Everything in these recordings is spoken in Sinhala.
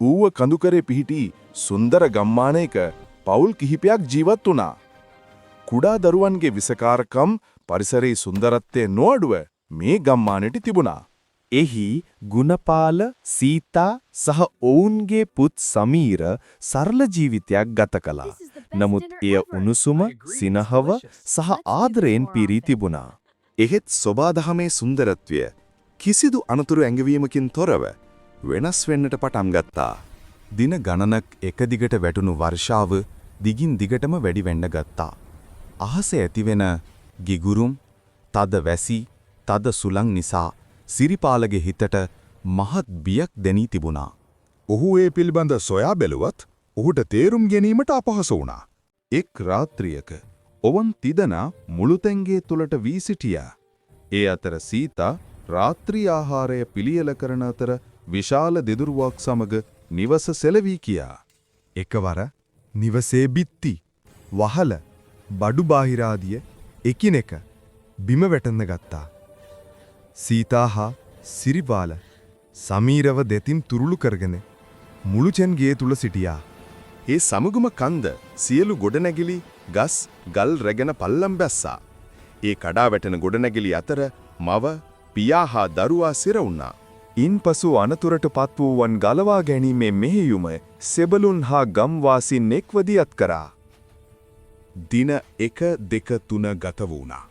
ඌව කඳුකරේ පිහිටි සුන්දර ගම්මානයක පවුල් කිහිපයක් ජීවත් වුණා. කුඩා දරුවන්ගේ විසකාරකම් පරිසරයේ සුන්දරත්වය නොඅඩුව මේ ගම්මානෙට තිබුණා. එහි ගුණපාල සීතා සහ ඔවුන්ගේ පුත් සමීර සරල ජීවිතයක් ගත කළා. නමුත් එය උණුසුම, සිනහව සහ ආදරයෙන් පිරී තිබුණා. එහෙත් සොබාදහමේ සුන්දරත්වය කිසිදු අනතුරු ඇඟවීමකින් තොරව වෙනස් වෙන්නට පටන් ගත්තා. දින ගණනක් එක දිගට වැටුණු වර්ෂාව දිගින් දිගටම වැඩි වෙන්න ගත්තා. අහසේ ඇතිවෙන ගිගුරුම්, තද වැසි, තද සුළං නිසා සිරිපාලගේ හිතට මහත් බියක් දැනී තිබුණා. ඔහු ඒ පිළිබඳ සොයා බැලුවත් ඔහුට තේරුම් ගැනීමට අපහසු වුණා. එක් රාත්‍රියක ඔවුන් තිදෙනා මුළුතැන්ගේ තුලට වී සිටියා. ඒ අතර සීතා රාත්‍රී ආහාරය පිළියෙල කරන අතර විශාල දෙදුරුවක් සමග නිවස සෙලවී කියා. එකවර නිවසේ බිත්ති, වහල, බඩු බාහිරාදිය එකිනෙක බිම වැටෙන්න ගත්තා. සීතා හා සිරිපාල සමීරව දෙතින් තුරුළු කරගෙන මුළුචෙන්ගේ තුල සිටියා. ඒ සමගම කන්ද සියලු ගොඩනැගිලි, ගස්, ගල් රැගෙන පල්ලම් බැස්සා. ඒ කඩා වැටෙන ගොඩනැගිලි අතර මව, පියා හා දරුවා සිර වුණා. ඉන්පසු අනතුරට පත් වූවන් ගලවා ගැනීමේ මෙහෙයුම සෙබළුන් හා ගම්වාසීන් එක්ව දියත් කරා. දින 1, 2, 3 ගත වුණා.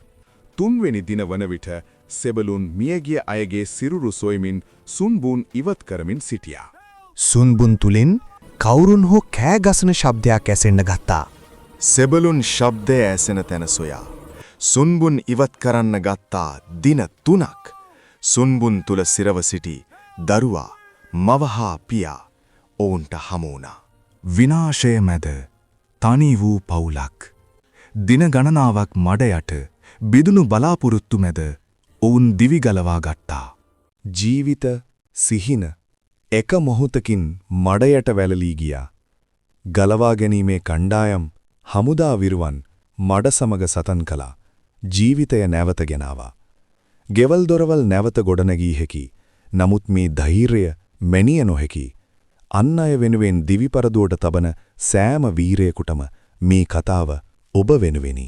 3 වෙනි දින වන විට සෙබළුන් මියගිය අයගේ සිරුරු සොයමින් සුන්බුන් ඉවත් කරමින් සිටියා. සුන්බුන් තුලින් කවුරුන් හෝ කෑ ගසන ශබ්දයක් ඇසෙන්න ගත්තා. සෙබළුන් ශබ්දය ඇසෙන තැන සොයා සුන්බුන් ඉවත් කරන්න ගත්තා දින 3ක්. සුන්බුන් තුල සිරව සිටි දරුවා, මව හා පියා ඔවුන්ට හමු වුණා. විනාශය මැද තනි වූ පවුලක්. දින ගණනාවක් මඩ යට බිදුණු බලාපොරොත්තු මැද ඔවුන් දිවි ගලවා ගත්තා. ජීවිත සිහින එක මොහොතකින් මඩ යට වැළලී ගියා. ගලවා ගැනීමේ කණ්ඩායම් හමුදා විරුවන් මඩ සමග සතන් කළා. ජීවිතය නැවත ගෙනාවා. ගෙවල් දොරවල් නැවත ගොඩනැගී හැකි. නමුත් මේ ධෛර්යය මැනිය නොහැකි. අන් අය වෙනුවෙන් දිවි පරදුවට තබන සෑම වීරයෙකුටම මේ කතාව ඔබ වෙනුවෙනි.